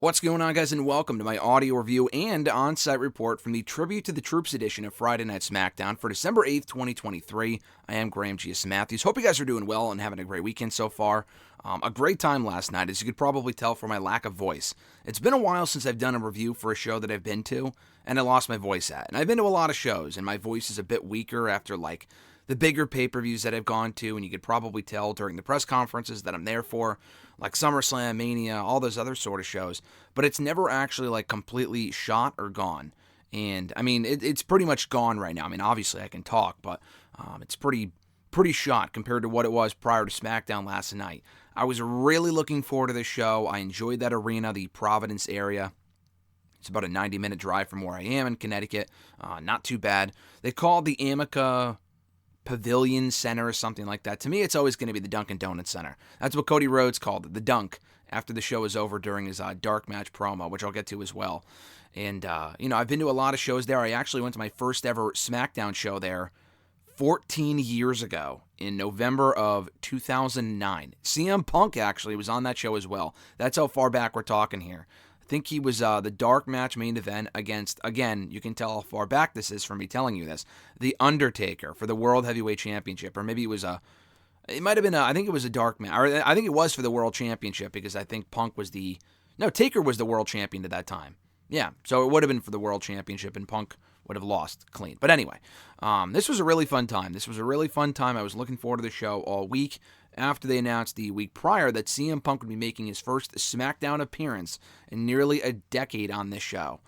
What's going on, guys, and welcome to my audio review and on-site report from the Tribute to the Troops edition of Friday Night SmackDown for December 8th, 2023. I am Graham G.S. Matthews. Hope you guys are doing well and having a great weekend so far. A great time last night, as you could probably tell from my lack of voice. It's been a while since I've done a review for a show that I've been to, and I lost my voice at. And I've been to a lot of shows, and my voice is a bit weaker after, the bigger pay-per-views that I've gone to, and you could probably tell during the press conferences that I'm there for, like SummerSlam, Mania, all those other sort of shows, but it's never actually completely shot or gone. And I mean, it's pretty much gone right now. I mean, obviously I can talk, but it's pretty shot compared to what it was prior to SmackDown last night. I was really looking forward to this show. I enjoyed that arena, the Providence area. It's about a 90-minute drive from where I am in Connecticut. Not too bad. They call it the Amica Pavilion Center or something like that. To me, it's always going to be the Dunkin' Donuts Center. That's what Cody Rhodes called it, the Dunk, after the show was over during his dark match promo, which I'll get to as well. And, I've been to a lot of shows there. I actually went to my first ever SmackDown show there 14 years ago in November of 2009. CM Punk actually was on that show as well. That's how far back we're talking here. I think he was the dark match main event against, again, you can tell how far back this is from me telling you this, The Undertaker for the World Heavyweight Championship. Or maybe it was it might have been I think it was a dark match. Or I think it was for the World Championship because I think Taker was the World Champion at that time. Yeah, so it would have been for the World Championship and Punk would have lost clean. But anyway, this was a really fun time. I was looking forward to the show all week after they announced the week prior that CM Punk would be making his first SmackDown appearance in nearly a decade on this show.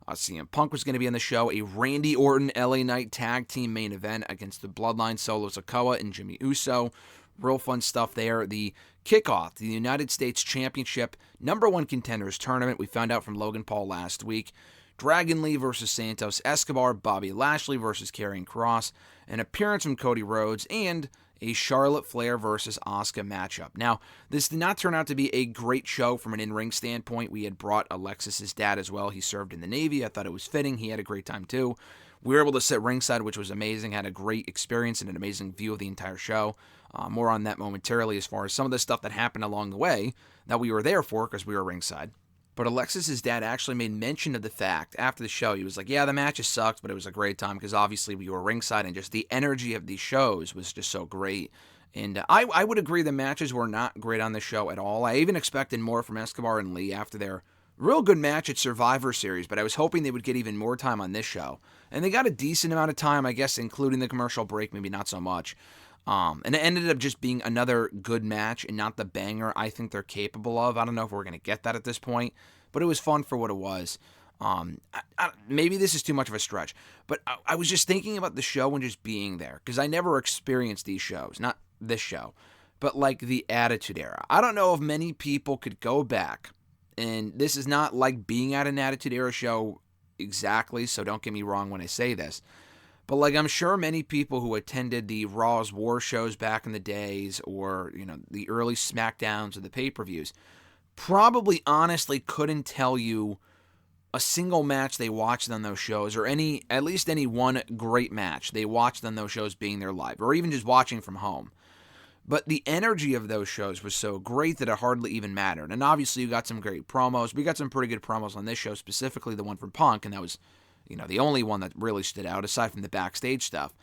CM Punk was going to be on the show, a Randy Orton LA Knight tag team main event against the Bloodline Solo Sikoa and Jimmy Uso. Real fun stuff there. The kickoff to the United States Championship #1 Contenders Tournament. We found out from Logan Paul last week. Dragon Lee versus Santos, Escobar, Bobby Lashley versus Karrion Kross, an appearance from Cody Rhodes, and a Charlotte Flair versus Asuka matchup. Now, this did not turn out to be a great show from an in-ring standpoint. We had brought Alexis's dad as well. He served in the Navy. I thought it was fitting. He had a great time too. We were able to sit ringside, which was amazing. Had a great experience and an amazing view of the entire show. More on that momentarily as far as some of the stuff that happened along the way that we were there for because we were ringside. But Alexis's dad actually made mention of the fact after the show. He was like, yeah, the matches sucked, but it was a great time because obviously we were ringside and just the energy of these shows was just so great. And I would agree the matches were not great on the show at all. I even expected more from Escobar and Lee after their real good match at Survivor Series, but I was hoping they would get even more time on this show. And they got a decent amount of time, I guess, including the commercial break, maybe not so much. And it ended up just being another good match and not the banger I think they're capable of. I don't know if we're going to get that at this point, but it was fun for what it was. Maybe this is too much of a stretch, but I was just thinking about the show and just being there because I never experienced these shows, not this show, but like the Attitude Era. I don't know if many people could go back, and this is not like being at an Attitude Era show exactly, so don't get me wrong when I say this. But I'm sure many people who attended the Raw's War shows back in the days or, the early SmackDowns or the pay-per-views probably honestly couldn't tell you a single match they watched on those shows or at least any one great match they watched on those shows being there live or even just watching from home. But the energy of those shows was so great that it hardly even mattered. And obviously you got some great promos. We got some pretty good promos on this show, specifically the one from Punk, and that was the only one that really stood out, aside from the backstage stuff.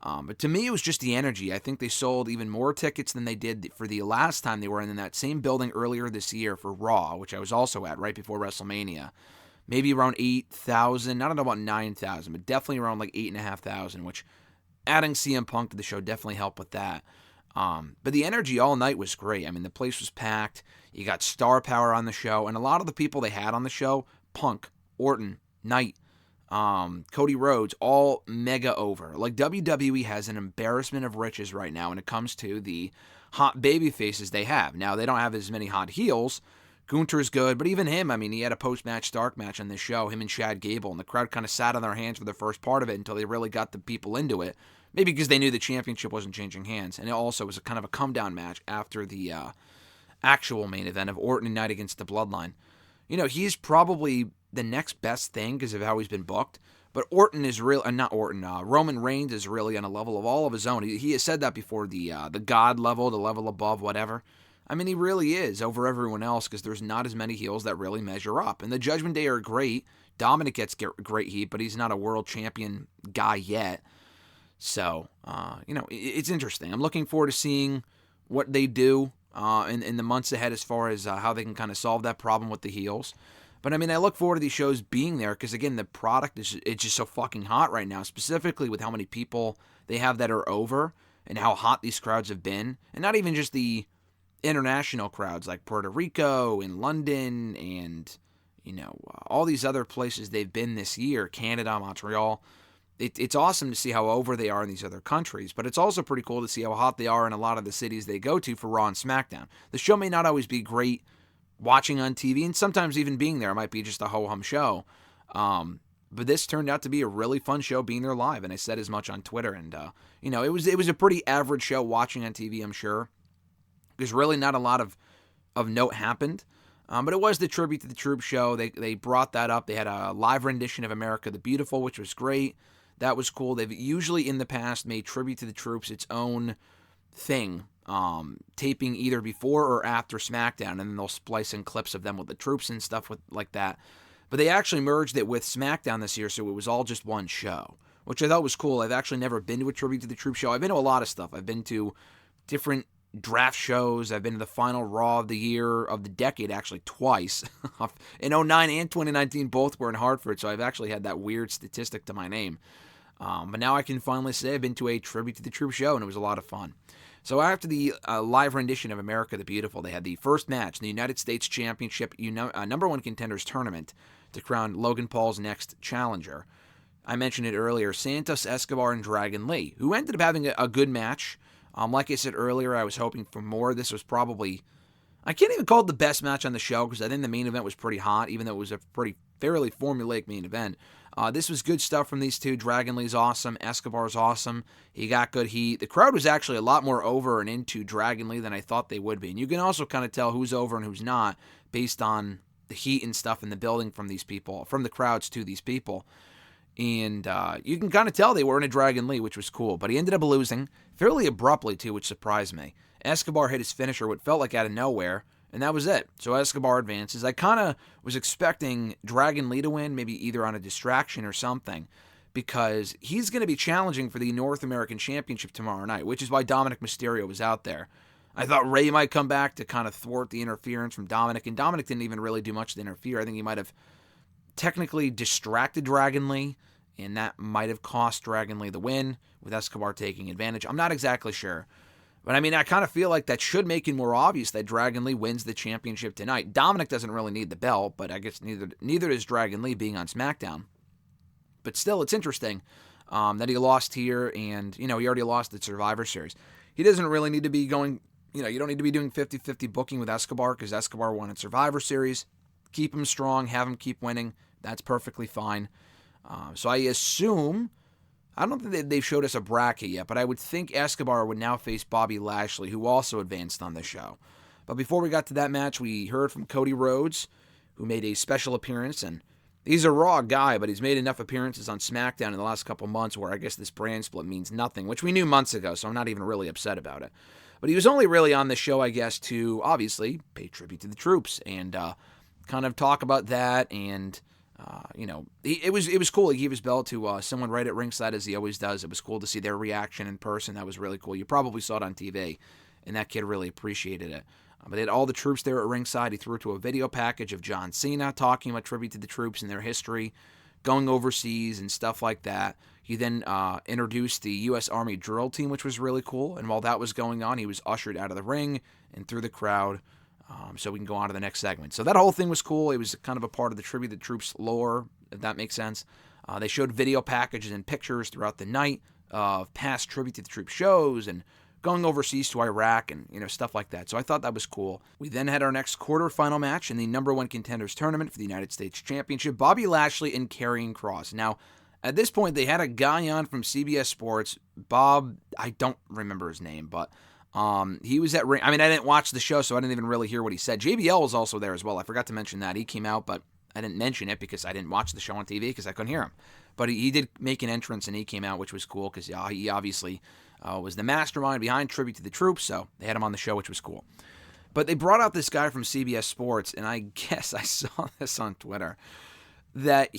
But to me, it was just the energy. I think they sold even more tickets than they did for the last time they were in that same building earlier this year for Raw, which I was also at right before WrestleMania. Maybe around 8,000. I don't know about 9,000, but definitely around 8,500, which adding CM Punk to the show definitely helped with that. But the energy all night was great. I mean, the place was packed. You got star power on the show, and a lot of the people they had on the show, Punk, Orton, Knight, Cody Rhodes, all mega over. WWE has an embarrassment of riches right now when it comes to the hot baby faces they have. Now, they don't have as many hot heels. Gunther's good, but even him, he had a post-match dark match on this show, him and Chad Gable, and the crowd kind of sat on their hands for the first part of it until they really got the people into it. Maybe because they knew the championship wasn't changing hands, and it also was a kind of a come-down match after the actual main event of Orton and Knight against the Bloodline. He's probably the next best thing because of how he's been booked. But Orton is Roman Reigns is really on a level of all of his own. He has said that before, the God level, the level above, whatever. I mean, he really is over everyone else because there's not as many heels that really measure up. And the Judgment Day are great. Dominic gets great heat, but he's not a world champion guy yet. So, it's interesting. I'm looking forward to seeing what they do in the months ahead as far as how they can kind of solve that problem with the heels. But, I mean, I look forward to these shows being there because, again, the product it's just so fucking hot right now, specifically with how many people they have that are over and how hot these crowds have been. And not even just the international crowds like Puerto Rico and London and, all these other places they've been this year, Canada, Montreal. It's awesome to see how over they are in these other countries, but it's also pretty cool to see how hot they are in a lot of the cities they go to for Raw and SmackDown. The show may not always be great watching on TV, and sometimes even being there might be just a ho-hum show. But this turned out to be a really fun show being there live, and I said as much on Twitter. And, it was a pretty average show watching on TV, I'm sure. Because really not a lot of note happened. But it was the Tribute to the Troops show. They brought that up. They had a live rendition of America the Beautiful, which was great. That was cool. They've usually in the past made Tribute to the Troops its own thing, taping either before or after SmackDown, and then they'll splice in clips of them with the troops and stuff like that. But they actually merged it with SmackDown this year, so it was all just one show, which I thought was cool. I've actually never been to a Tribute to the Troops show. I've been to a lot of stuff. I've been to different draft shows. I've been to the final Raw of the decade, actually twice. In 2009 and 2019, both were in Hartford, so I've actually had that weird statistic to my name. But now I can finally say I've been to a Tribute to the Troops show, and it was a lot of fun. So after the live rendition of America the Beautiful, they had the first match in the United States Championship number one contenders tournament to crown Logan Paul's next challenger. I mentioned it earlier, Santos, Escobar, and Dragon Lee, who ended up having a good match. Like I said earlier, I was hoping for more. This was probably, I can't even call it the best match on the show because I think the main event was pretty hot, even though it was a fairly formulaic main event. This was good stuff from these two. Dragon Lee's awesome. Escobar's awesome. He got good heat. The crowd was actually a lot more over and into Dragon Lee than I thought they would be. And you can also kind of tell who's over and who's not based on the heat and stuff in the building from these people, from the crowds to these people. And you can kind of tell they were in a Dragon Lee, which was cool. But he ended up losing fairly abruptly, too, which surprised me. Escobar hit his finisher, what felt like out of nowhere, and that was it. So Escobar advances. I kind of was expecting Dragon Lee to win, maybe either on a distraction or something, because he's going to be challenging for the North American Championship tomorrow night, which is why Dominic Mysterio was out there. I thought Rey might come back to kind of thwart the interference from Dominic, and Dominic didn't even really do much to interfere. I think he might have technically distracted Dragon Lee, and that might have cost Dragon Lee the win, with Escobar taking advantage. I'm not exactly sure. But, I mean, I kind of feel like that should make it more obvious that Dragon Lee wins the championship tonight. Dominic doesn't really need the belt, but I guess neither does Dragon Lee being on SmackDown. But still, it's interesting that he lost here, and, he already lost the Survivor Series. He doesn't really need to be going, you don't need to be doing 50-50 booking with Escobar, because Escobar won at Survivor Series. Keep him strong, have him keep winning. That's perfectly fine. So I assume, I don't think they've showed us a bracket yet, but I would think Escobar would now face Bobby Lashley, who also advanced on the show. But before we got to that match, we heard from Cody Rhodes, who made a special appearance, and he's a Raw guy, but he's made enough appearances on SmackDown in the last couple months where I guess this brand split means nothing, which we knew months ago, so I'm not even really upset about it. But he was only really on the show, I guess, to obviously pay tribute to the troops and kind of talk about that, and it was cool. He gave his belt to someone right at ringside, as he always does. It was cool to see their reaction in person. That was really cool. You probably saw it on TV, and that kid really appreciated it. But they had all the troops there at ringside. He threw it to a video package of John Cena talking about tribute to the troops and their history, going overseas and stuff like that. He then introduced the U.S. Army drill team, which was really cool. And while that was going on, he was ushered out of the ring and through the crowd. So we can go on to the next segment. So that whole thing was cool. It was kind of a part of the Tribute to the Troops lore, if that makes sense. They showed video packages and pictures throughout the night of past Tribute to the Troops shows and going overseas to Iraq and stuff like that. So I thought that was cool. We then had our next quarterfinal match in the number one contenders tournament for the United States Championship, Bobby Lashley and Karrion Kross. Now, at this point, they had a guy on from CBS Sports, Bob, I don't remember his name, but he was at ring. I mean, I didn't watch the show, so I didn't even really hear what he said. JBL was also there as well. I forgot to mention that. He came out, but I didn't mention it because I didn't watch the show on TV because I couldn't hear him. But he did make an entrance, and he came out, which was cool because he obviously was the mastermind behind Tribute to the Troops, so they had him on the show, which was cool. But they brought out this guy from CBS Sports, and I guess I saw this on Twitter, that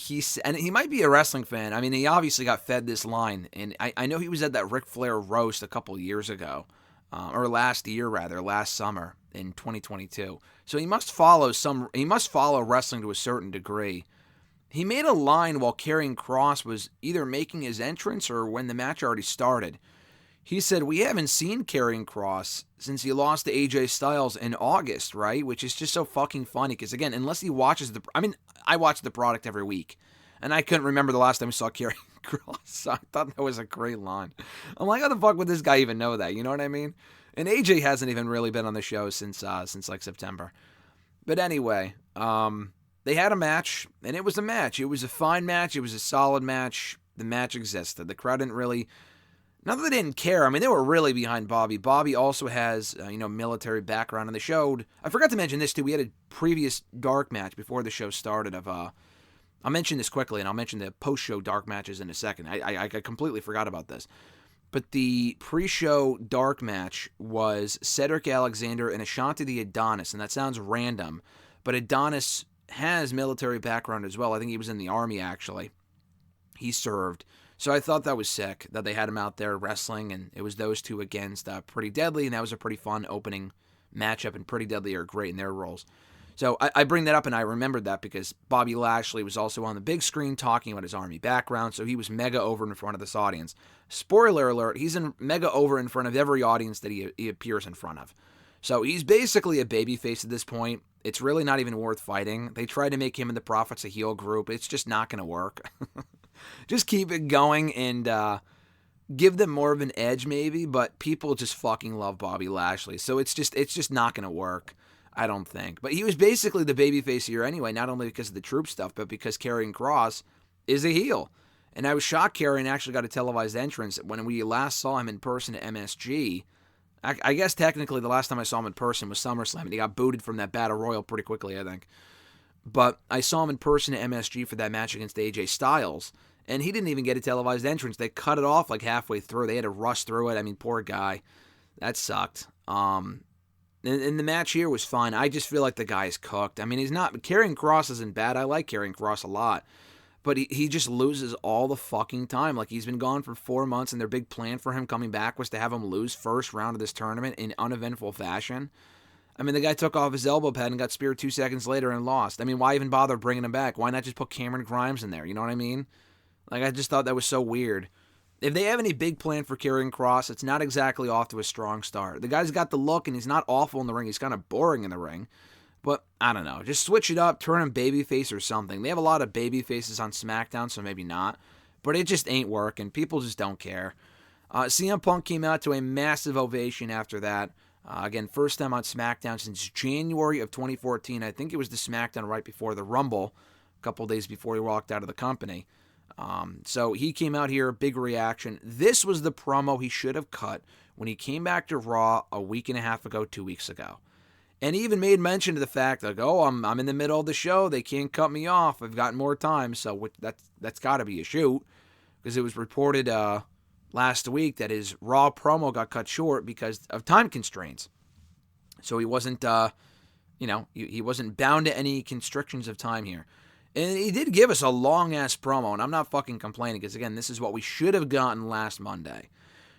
and he might be a wrestling fan. I mean, he obviously got fed this line, and I know he was at that Ric Flair roast a couple years ago, or last year rather, last summer in 2022. So he must follow wrestling to a certain degree. He made a line while Karrion Kross was either making his entrance or when the match already started. He said, "We haven't seen Karrion Kross since he lost to AJ Styles in August, right?" Which is just so fucking funny because, again, unless he watches I watch the product every week, and I couldn't remember the last time we saw Karrion Kross, so I thought that was a great line. I'm like, how the fuck would this guy even know that? You know what I mean? And AJ hasn't even really been on the show since like September. But anyway, they had a match, and it was a match. It was a fine match. It was a solid match. The match existed. The crowd didn't really... Not that they didn't care. I mean, they were really behind Bobby. Bobby also has, military background, and they showed... I forgot to mention this, too. We had a previous dark match before the show started of... I'll mention this quickly, and I'll mention the post-show dark matches in a second. I completely forgot about this. But the pre-show dark match was Cedric Alexander and Ashanti the Adonis, and that sounds random, but Adonis has military background as well. I think he was in the Army, actually. He served. So I thought that was sick, that they had him out there wrestling, and it was those two against Pretty Deadly, and that was a pretty fun opening matchup, and Pretty Deadly are great in their roles. So I bring that up, and I remembered that because Bobby Lashley was also on the big screen talking about his Army background, so he was mega over in front of this audience. Spoiler alert, he's mega over in front of every audience that he appears in front of. So he's basically a babyface at this point. It's really not even worth fighting. They tried to make him and the Profits a heel group. It's just not going to work. Just keep it going and give them more of an edge maybe, but people just fucking love Bobby Lashley. So it's just not going to work, I don't think. But he was basically the babyface here anyway, not only because of the troop stuff, but because Karrion Kross is a heel. And I was shocked Karrion actually got a televised entrance when we last saw him in person at MSG. I guess technically the last time I saw him in person was SummerSlam, and he got booted from that Battle Royal pretty quickly, I think. But I saw him in person at MSG for that match against AJ Styles, and he didn't even get a televised entrance. They cut it off like halfway through. They had to rush through it. I mean, poor guy. That sucked. And the match here was fine. I just feel like the guy's cooked. I mean, he's not... Karrion Kross isn't bad. I like Karrion Kross a lot. But he just loses all the fucking time. Like, he's been gone for 4 months, and their big plan for him coming back was to have him lose first round of this tournament in uneventful fashion. I mean, the guy took off his elbow pad and got speared 2 seconds later and lost. I mean, why even bother bringing him back? Why not just put Cameron Grimes in there? You know what I mean? Like, I just thought that was so weird. If they have any big plan for Karrion Kross, it's not exactly off to a strong start. The guy's got the look, and he's not awful in the ring. He's kind of boring in the ring. But, I don't know. Just switch it up, turn him babyface or something. They have a lot of baby faces on SmackDown, so maybe not. But it just ain't working. People just don't care. CM Punk came out to a massive ovation after that. Again, first time on SmackDown since January of 2014. I think it was the SmackDown right before the Rumble, a couple days before he walked out of the company. So he came out here, big reaction. This was the promo he should have cut when he came back to Raw a week and a half ago, 2 weeks ago. And he even made mention to the fact, like, oh, I'm in the middle of the show. They can't cut me off. I've got more time. So that's got to be a shoot. Because it was reported last week that his Raw promo got cut short because of time constraints. So he wasn't, he wasn't bound to any constrictions of time here. And he did give us a long-ass promo, and I'm not fucking complaining because, again, this is what we should have gotten last Monday.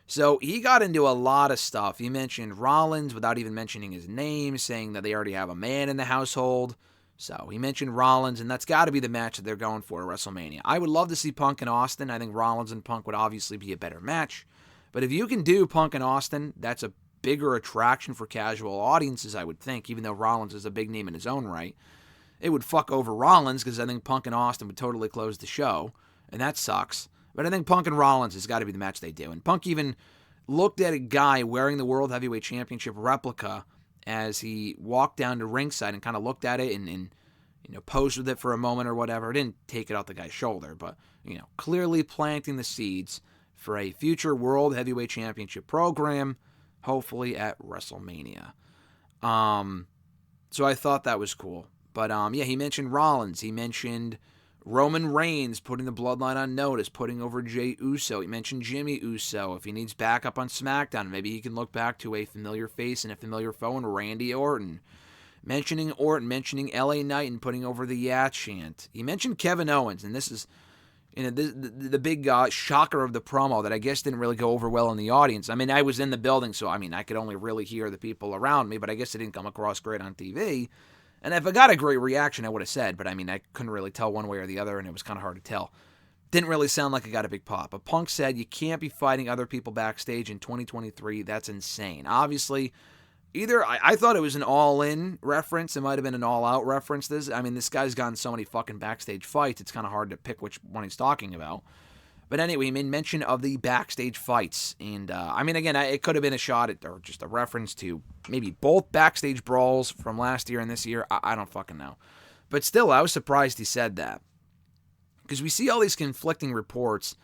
So he got into a lot of stuff. He mentioned Rollins without even mentioning his name, saying that they already have a man in the household. So he mentioned Rollins, and that's got to be the match that they're going for at WrestleMania. I would love to see Punk and Austin. I think Rollins and Punk would obviously be a better match. But if you can do Punk and Austin, that's a bigger attraction for casual audiences, I would think, even though Rollins is a big name in his own right. It would fuck over Rollins because I think Punk and Austin would totally close the show, and that sucks. But I think Punk and Rollins has got to be the match they do. And Punk even looked at a guy wearing the World Heavyweight Championship replica as he walked down to ringside and kind of looked at it and posed with it for a moment or whatever. Didn't take it off the guy's shoulder, but, clearly planting the seeds for a future World Heavyweight Championship program, hopefully at WrestleMania. So I thought that was cool. But, he mentioned Rollins. He mentioned Roman Reigns putting the bloodline on notice, putting over Jey Uso. He mentioned Jimmy Uso. If he needs backup on SmackDown, maybe he can look back to a familiar face and a familiar foe in Randy Orton. Mentioning Orton, mentioning LA Knight and putting over the Yeah chant. He mentioned Kevin Owens, and this is the big shocker of the promo that I guess didn't really go over well in the audience. I mean, I was in the building, so I could only really hear the people around me, but I guess it didn't come across great on TV. And if I got a great reaction, I would have said, but I couldn't really tell one way or the other, and it was kind of hard to tell. Didn't really sound like it got a big pop. But Punk said, you can't be fighting other people backstage in 2023. That's insane. Obviously, either I thought it was an all-in reference. It might have been an all-out reference. This guy's gotten so many fucking backstage fights, it's kind of hard to pick which one he's talking about. But anyway, he made mention of the backstage fights. And, again, it could have been a shot at, or just a reference to maybe both backstage brawls from last year and this year. I don't fucking know. But still, I was surprised he said that. Because we see all these conflicting reports.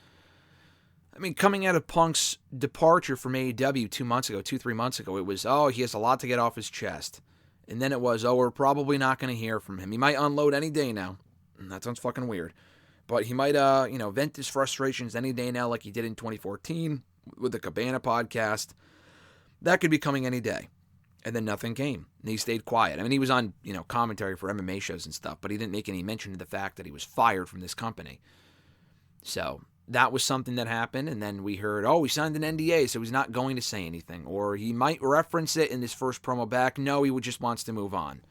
Coming out of Punk's departure from AEW 3 months ago, it was, he has a lot to get off his chest. And then it was, we're probably not going to hear from him. He might unload any day now. And that sounds fucking weird. But he might, vent his frustrations any day now like he did in 2014 with the Cabana podcast. That could be coming any day. And then nothing came. And he stayed quiet. He was on, commentary for MMA shows and stuff, but he didn't make any mention of the fact that he was fired from this company. So that was something that happened. And then we heard, he signed an NDA, so he's not going to say anything. Or he might reference it in his first promo back. No, he just wants to move on.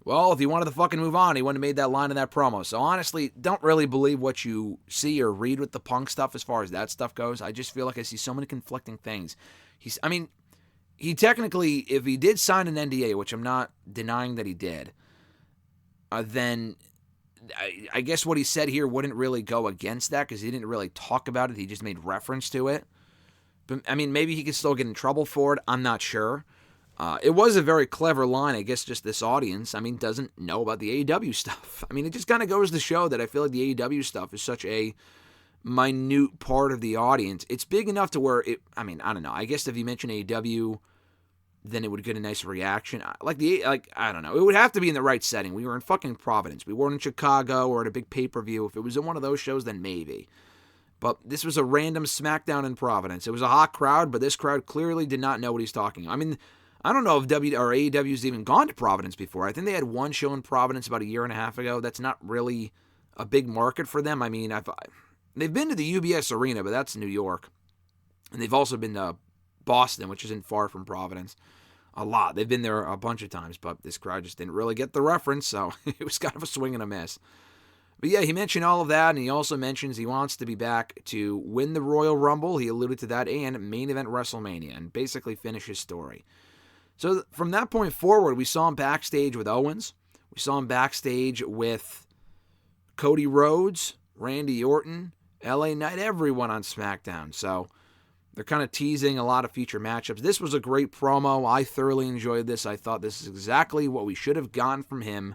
Well, if he wanted to fucking move on, he wouldn't have made that line in that promo. So honestly, don't really believe what you see or read with the Punk stuff as far as that stuff goes. I just feel like I see so many conflicting things. He technically, if he did sign an NDA, which I'm not denying that he did, then I guess what he said here wouldn't really go against that because he didn't really talk about it. He just made reference to it. But, maybe he could still get in trouble for it. I'm not sure. It was a very clever line. I guess just this audience, doesn't know about the AEW stuff. It just kind of goes to show that I feel like the AEW stuff is such a minute part of the audience. It's big enough to where I don't know. I guess if you mention AEW, then it would get a nice reaction. I don't know. It would have to be in the right setting. We were in fucking Providence. We weren't in Chicago or at a big pay-per-view. If it was in one of those shows, then maybe. But this was a random SmackDown in Providence. It was a hot crowd, but this crowd clearly did not know what he's talking about. I don't know if AEW's even gone to Providence before. I think they had one show in Providence about a year and a half ago. That's not really a big market for them. They've been to the UBS Arena, but that's New York. And they've also been to Boston, which isn't far from Providence. A lot. They've been there a bunch of times, but this crowd just didn't really get the reference, so it was kind of a swing and a miss. But yeah, he mentioned all of that, and he also mentions he wants to be back to win the Royal Rumble. He alluded to that, and main event WrestleMania, and basically finish his story. So from that point forward, we saw him backstage with Owens. We saw him backstage with Cody Rhodes, Randy Orton, LA Knight, everyone on SmackDown. So they're kind of teasing a lot of future matchups. This was a great promo. I thoroughly enjoyed this. I thought this is exactly what we should have gotten from him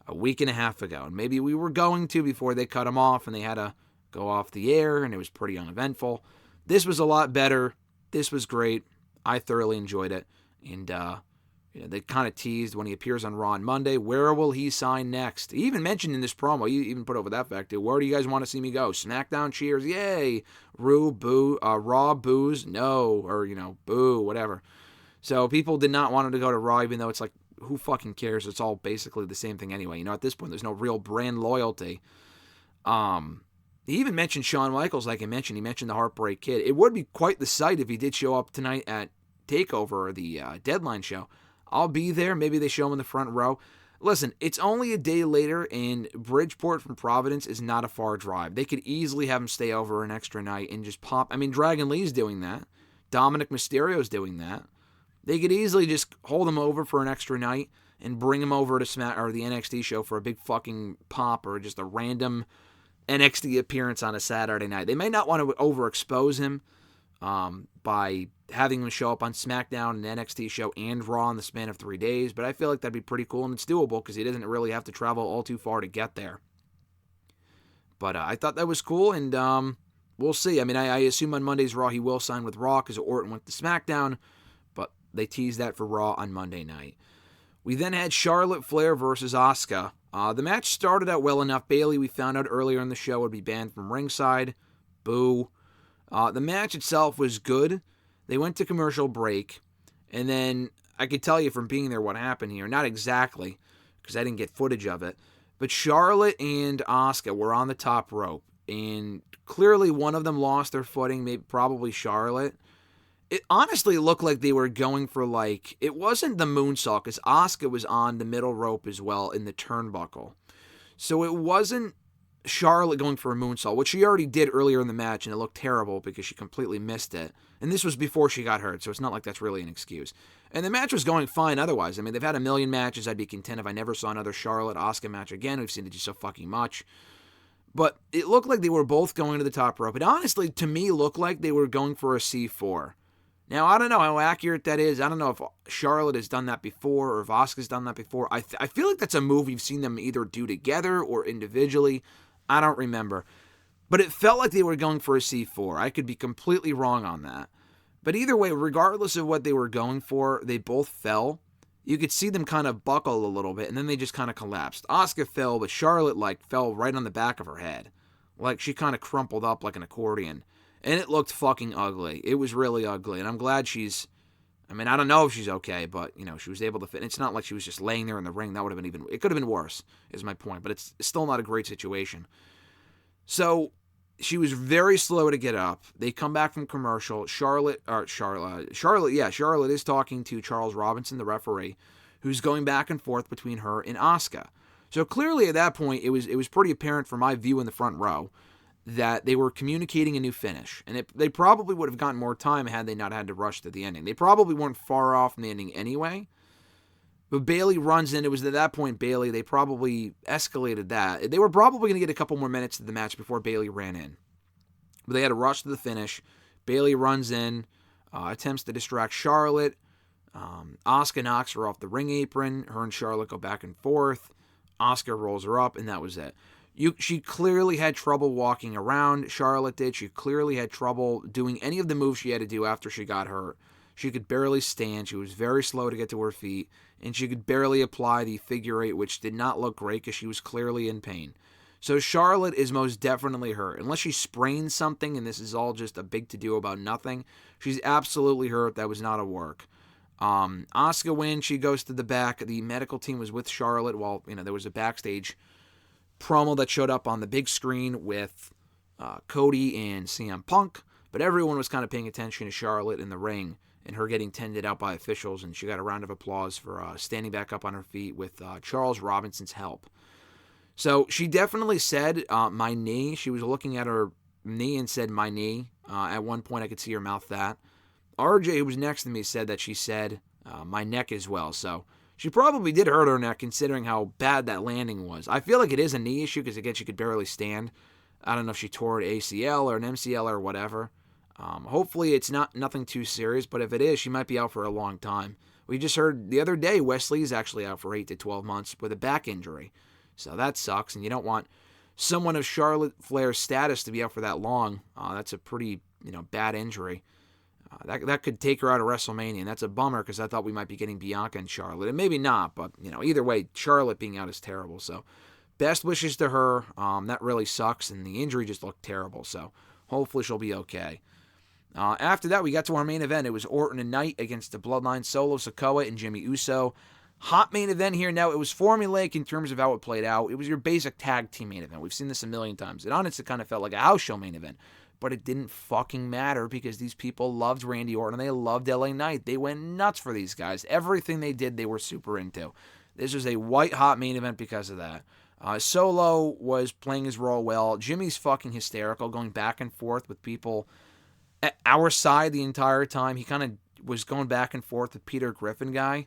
a week and a half ago. And maybe we were going to before they cut him off and they had to go off the air, and it was pretty uneventful. This was a lot better. This was great. I thoroughly enjoyed it. And they kind of teased when he appears on Raw on Monday, where will he sign next? He even mentioned in this promo, he even put over that fact, where do you guys want to see me go? SmackDown cheers, yay. Raw boos, no. Or, boo, whatever. So people did not want him to go to Raw, even though it's like, who fucking cares? It's all basically the same thing anyway. At this point, there's no real brand loyalty. He even mentioned Shawn Michaels, like I mentioned. He mentioned the Heartbreak Kid. It would be quite the sight if he did show up tonight at TakeOver or the Deadline show. I'll be there. Maybe they show him in the front row. Listen, it's only a day later, and Bridgeport from Providence is not a far drive. They could easily have him stay over an extra night and just pop. Dragon Lee's doing that. Dominic Mysterio's doing that. They could easily just hold him over for an extra night and bring him over to the NXT show for a big fucking pop or just a random NXT appearance on a Saturday night. They may not want to overexpose him by having him show up on SmackDown, an NXT show, and Raw in the span of 3 days, but I feel like that'd be pretty cool, and it's doable because he doesn't really have to travel all too far to get there. But I thought that was cool, and we'll see. I assume on Monday's Raw he will sign with Raw because Orton went to SmackDown, but they teased that for Raw on Monday night. We then had Charlotte Flair versus Asuka. The match started out well enough. Bayley, we found out earlier in the show, would be banned from ringside. Boo. The match itself was good. They went to commercial break, and then I could tell you from being there what happened here. Not exactly, because I didn't get footage of it. But Charlotte and Asuka were on the top rope, and clearly one of them lost their footing, maybe probably Charlotte. It honestly looked like they were going for, like, it wasn't the moonsault, because Asuka was on the middle rope as well in the turnbuckle. So it wasn't Charlotte going for a moonsault, which she already did earlier in the match, and it looked terrible because she completely missed it. And this was before she got hurt, so it's not like that's really an excuse. And the match was going fine otherwise. I mean, they've had a million matches. I'd be content if I never saw another Charlotte-Asuka match again. We've seen it just so fucking much. But it looked like they were both going to the top rope. It honestly, to me, looked like they were going for a C4. Now, I don't know how accurate that is. I don't know if Charlotte has done that before or if Asuka's done that before. I feel like that's a move you've seen them either do together or individually. I don't remember. But it felt like they were going for a C4. I could be completely wrong on that. But either way, regardless of what they were going for, they both fell. You could see them kind of buckle a little bit, and then they just kind of collapsed. Asuka fell, but Charlotte, fell right on the back of her head. Like, she kind of crumpled up like an accordion. And it looked fucking ugly. It was really ugly. And I'm glad I don't know if she's okay, but, she was able to fit. It's not like she was just laying there in the ring. That would have been it could have been worse, is my point. But it's still not a great situation. So, she was very slow to get up. They come back from commercial. Charlotte is talking to Charles Robinson, the referee, who's going back and forth between her and Asuka. So clearly at that point, it was pretty apparent from my view in the front row that they were communicating a new finish. And they probably would have gotten more time had they not had to rush to the ending. They probably weren't far off from the ending anyway. But Bayley runs in. It was at that point, Bayley, they probably escalated that. They were probably going to get a couple more minutes of the match before Bayley ran in. But they had to rush to the finish. Bayley runs in, attempts to distract Charlotte. Asuka knocks her off the ring apron. Her and Charlotte go back and forth. Asuka rolls her up, and that was it. She clearly had trouble walking around. Charlotte did. She clearly had trouble doing any of the moves she had to do after she got hurt. She could barely stand. She was very slow to get to her feet. And she could barely apply the figure eight, which did not look great because she was clearly in pain. So Charlotte is most definitely hurt. Unless she sprained something, and this is all just a big to-do about nothing, she's absolutely hurt. That was not a work. Asuka wins. She goes to the back. The medical team was with Charlotte while there was a backstage promo that showed up on the big screen with Cody and CM Punk. But everyone was kind of paying attention to Charlotte in the ring and her getting tended out by officials, and she got a round of applause for standing back up on her feet with Charles Robinson's help. So she definitely said, my knee. She was looking at her knee and said, my knee. At one point, I could see her mouth that. RJ, who was next to me, said that she said, my neck as well. So she probably did hurt her neck, considering how bad that landing was. I feel like it is a knee issue, because, again, she could barely stand. I don't know if she tore an ACL or an MCL or whatever. Hopefully it's nothing too serious, but if it is, she might be out for a long time. We just heard the other day Wesley is actually out for 8 to 12 months with a back injury. So that sucks, and you don't want someone of Charlotte Flair's status to be out for that long. That's a pretty bad injury. That could take her out of WrestleMania, and that's a bummer because I thought we might be getting Bianca and Charlotte, and maybe not, but either way, Charlotte being out is terrible. So best wishes to her. That really sucks, and the injury just looked terrible, so hopefully she'll be okay. After that, we got to our main event. It was Orton and Knight against the Bloodline, Solo Sikoa and Jimmy Uso. Hot main event here. Now, it was formulaic in terms of how it played out. It was your basic tag team main event. We've seen this a million times. It honestly kind of felt like a house show main event. But it didn't fucking matter because these people loved Randy Orton and they loved LA Knight. They went nuts for these guys. Everything they did, they were super into. This was a white-hot main event because of that. Solo was playing his role well. Jimmy's fucking hysterical, going back and forth with people at our side the entire time. He kind of was going back and forth with Peter Griffin guy,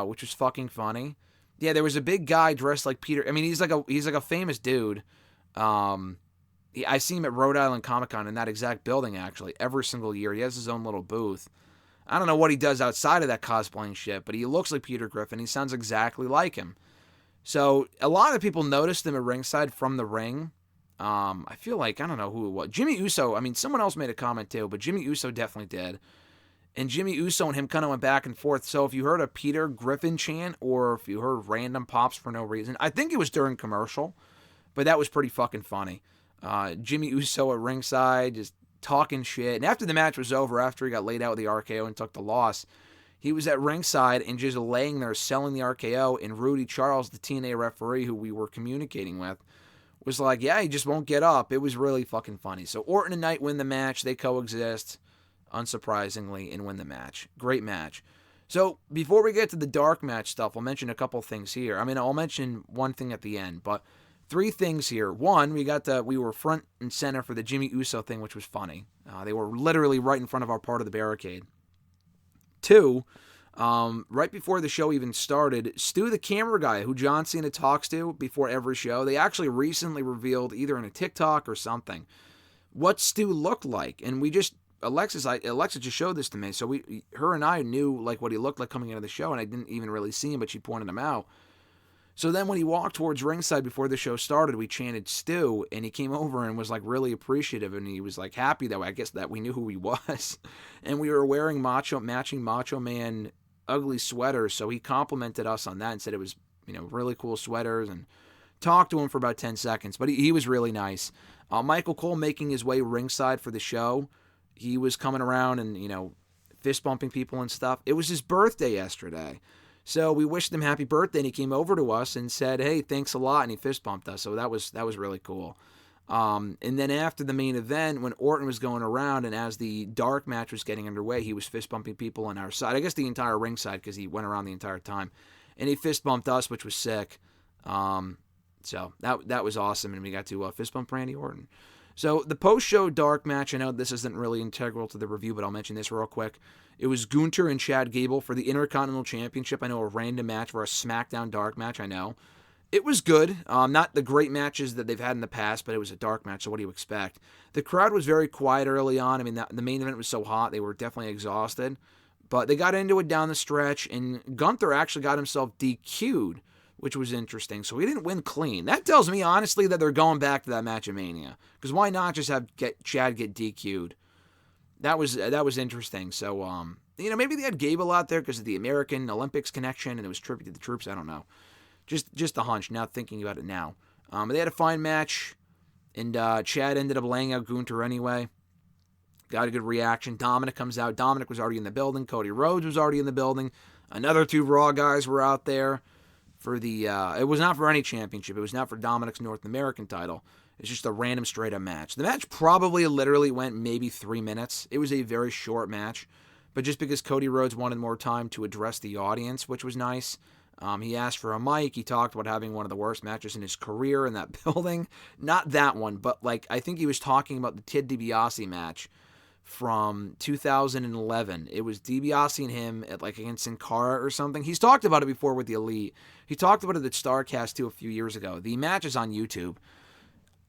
which was fucking funny. Yeah, there was a big guy dressed like Peter. I mean, he's like a famous dude. I see him at Rhode Island Comic-Con in that exact building, actually, every single year. He has his own little booth. I don't know what he does outside of that cosplaying shit, but he looks like Peter Griffin. He sounds exactly like him. So a lot of people noticed him at ringside from the ring. I feel like, I don't know who it was. Jimmy Uso, I mean, someone else made a comment too, but Jimmy Uso definitely did. And Jimmy Uso and him kind of went back and forth. So if you heard a Peter Griffin chant or if you heard random pops for no reason, I think it was during commercial, but that was pretty fucking funny. Jimmy Uso at ringside just talking shit. And after the match was over, after he got laid out with the RKO and took the loss, he was at ringside and just laying there selling the RKO. And Rudy Charles, the TNA referee who we were communicating with, was like, yeah, he just won't get up. It was really fucking funny. So Orton and Knight win the match. They coexist, unsurprisingly, and win the match. Great match. So before we get to the dark match stuff, I'll mention a couple things here. I mean, I'll mention one thing at the end, but 3 things here. One, we were front and center for the Jimmy Uso thing, which was funny. They were literally right in front of our part of the barricade. 2, right before the show even started, Stu, the camera guy who John Cena talks to before every show, they actually recently revealed, either in a TikTok or something, what Stu looked like. And Alexa just showed this to me, so her and I knew like what he looked like coming into the show, and I didn't even really see him, but she pointed him out. So then when he walked towards ringside before the show started, we chanted Stu, and he came over and was like really appreciative, and he was like happy that I guess that we knew who he was. And we were wearing matching Macho Man ugly sweaters, so he complimented us on that and said it was, really cool sweaters, and talked to him for about 10 seconds, but he was really nice. Michael Cole making his way ringside for the show. He was coming around and, fist bumping people and stuff. It was his birthday yesterday. So we wished him happy birthday, and he came over to us and said, hey, thanks a lot, and he fist bumped us. So that was really cool. And then after the main event, when Orton was going around, and as the dark match was getting underway, he was fist bumping people on our side. I guess the entire ringside, because he went around the entire time. And he fist bumped us, which was sick. So that was awesome, and we got to fist bump Randy Orton. So the post-show dark match, I know this isn't really integral to the review, but I'll mention this real quick. It was Gunther and Chad Gable for the Intercontinental Championship. I know, a random match for a SmackDown dark match, I know. It was good. Not the great matches that they've had in the past, but it was a dark match, so what do you expect? The crowd was very quiet early on. I mean, the main event was so hot, they were definitely exhausted. But they got into it down the stretch, and Gunther actually got himself DQ'd, which was interesting. So he didn't win clean. That tells me, honestly, that they're going back to that match of Mania. Because why not just have Chad get DQ'd? That was interesting. So, maybe they had Gable out there because of the American Olympics connection, and it was tribute to the troops. I don't know. Just a hunch, now thinking about it now. They had a fine match, and Chad ended up laying out Gunther anyway. Got a good reaction. Dominic comes out. Dominic was already in the building. Cody Rhodes was already in the building. Another 2 Raw guys were out there. For the, it was not for any championship. It was not for Dominic's North American title. It's just a random straight-up match. The match probably literally went maybe 3 minutes. It was a very short match, but just because Cody Rhodes wanted more time to address the audience, which was nice. He asked for a mic. He talked about having one of the worst matches in his career in that building. Not that one, but I think he was talking about the Ted DiBiase match from 2011. It was DiBiase and him at against Sin Cara or something. He's talked about it before with the Elite. He talked about it at StarCast too a few years ago. The match is on YouTube.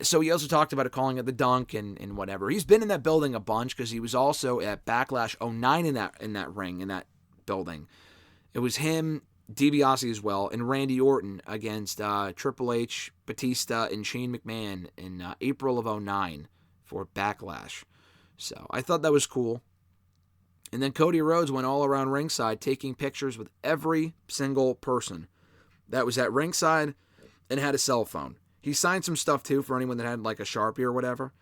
So he also talked about it, calling it the dunk and whatever. He's been in that building a bunch because he was also at Backlash 09 in that ring, in that building. It was him, DiBiase as well, and Randy Orton against Triple H, Batista, and Shane McMahon in April of 09 for Backlash. So I thought that was cool. And then Cody Rhodes went all around ringside taking pictures with every single person that was at ringside and had a cell phone. He signed some stuff too for anyone that had a Sharpie or whatever.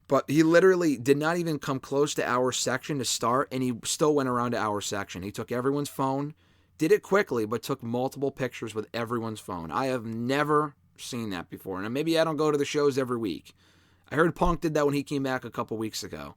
But he literally did not even come close to our section to start, and he still went around to our section. He took everyone's phone, did it quickly, but took multiple pictures with everyone's phone. I have never seen that before. And maybe I don't go to the shows every week. I heard Punk did that when he came back a couple weeks ago.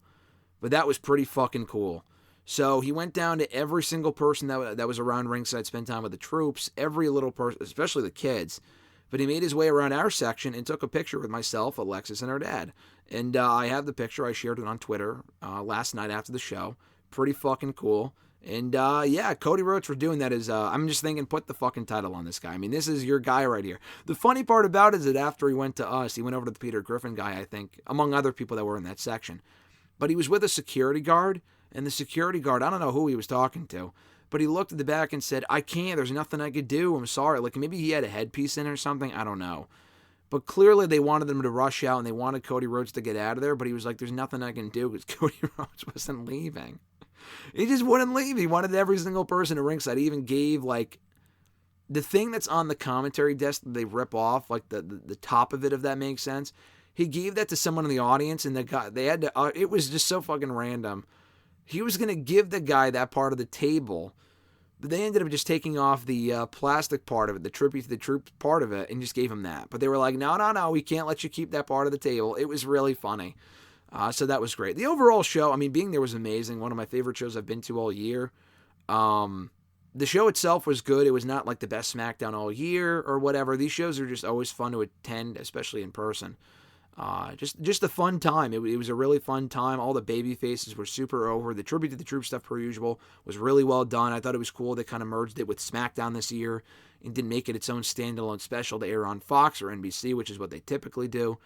But that was pretty fucking cool. So he went down to every single person that was around ringside, spent time with the troops, every little person, especially the kids. But he made his way around our section and took a picture with myself, Alexis, and our dad. And I have the picture. I shared it on Twitter last night after the show. Pretty fucking cool. And yeah, Cody Rhodes for doing that is, I'm just thinking, put the fucking title on this guy. I mean, this is your guy right here. The funny part about it is that after he went to us, he went over to the Peter Griffin guy, I think, among other people that were in that section. But he was with a security guard, and the security guard, I don't know who he was talking to, but he looked at the back and said, I can't, there's nothing I could do, I'm sorry. Maybe he had a headpiece in or something, I don't know. But clearly they wanted them to rush out, and they wanted Cody Rhodes to get out of there, but he was like, there's nothing I can do, because Cody Rhodes wasn't leaving. He just wouldn't leave. He wanted every single person at ringside. He even gave, like, the thing that's on the commentary desk that they rip off, like the top of it, if that makes sense. He gave that to someone in the audience, and they had to. It was just so fucking random. He was gonna give the guy that part of the table, but they ended up just taking off the plastic part of it, the tribute to the troops part of it, and just gave him that. But they were like, no, we can't let you keep that part of the table. It was really funny. So that was great. The overall show, I mean, being there was amazing. One of my favorite shows I've been to all year. The show itself was good. It was not like the best SmackDown all year or whatever. These shows are just always fun to attend, especially in person. Just a fun time. It was a really fun time. All the baby faces were super over. The tribute to the troop stuff, per usual, was really well done. I thought it was cool. They kind of merged it with SmackDown this year and didn't make it its own standalone special to air on Fox or NBC, which is what they typically do.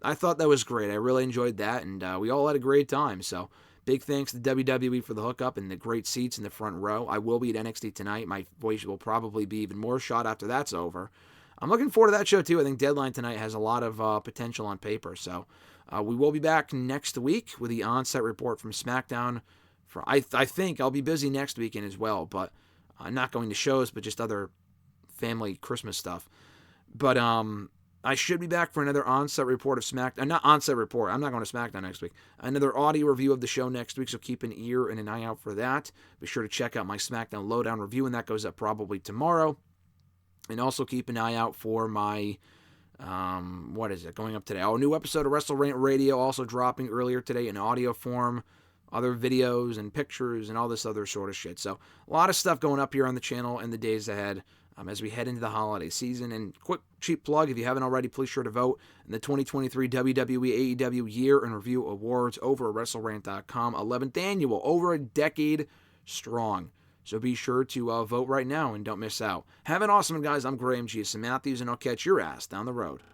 I thought that was great. I really enjoyed that, and we all had a great time. So big thanks to WWE for the hookup and the great seats in the front row. I will be at NXT tonight. My voice will probably be even more shot after that's over. I'm looking forward to that show, too. I think Deadline tonight has a lot of potential on paper. So we will be back next week with the on-set report from SmackDown. I think I'll be busy next weekend as well, but not going to shows, but just other family Christmas stuff. But I should be back for another on-set report of SmackDown. Not on-set report. I'm not going to SmackDown next week. Another audio review of the show next week, so keep an ear and an eye out for that. Be sure to check out my SmackDown Lowdown review, and that goes up probably tomorrow. And also keep an eye out for my, what is it, going up today? Oh, a new episode of WrestleMania Radio, also dropping earlier today in audio form. Other videos and pictures and all this other sort of shit. So a lot of stuff going up here on the channel in the days ahead. As we head into the holiday season. And quick, cheap plug, if you haven't already, please sure to vote in the 2023 WWE AEW Year in Review Awards over at WrestleRant.com. 11th annual, over a decade strong. So be sure to vote right now and don't miss out. Have an awesome one, guys. I'm Graham G. Matthews, and I'll catch your ass down the road.